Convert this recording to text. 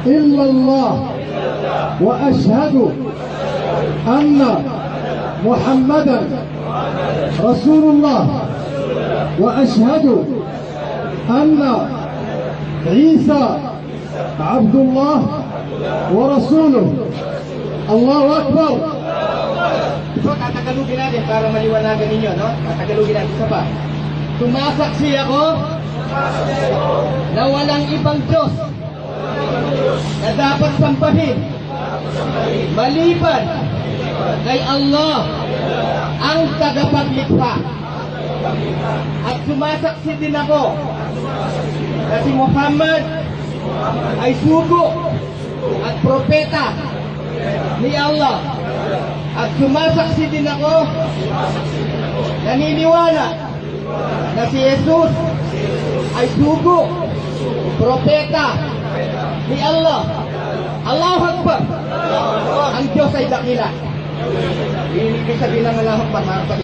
إلا الله وأشهد أن محمدا رسول الله وأشهد أن عيسى عبد الله ورسوله. الله أكبر. So, tatagalugin natin para maliwanagan ninyo, no? Tatagalugin natin isa pa. Sumasaksi ako na walang ibang Diyos na dapat sambahin maliban kay Allah ang tagapaglikha. At sumasaksi din ako na si Muhammad ay sugo at propeta ni Allah. At sumasaksi din ako, naniniwala na si Jesus ay sugo, propeta ni Allah. Allahu Akbar. Ang Diyos ay dakila. Ibig sabihin ng Allahu Akbar, mga kapatid.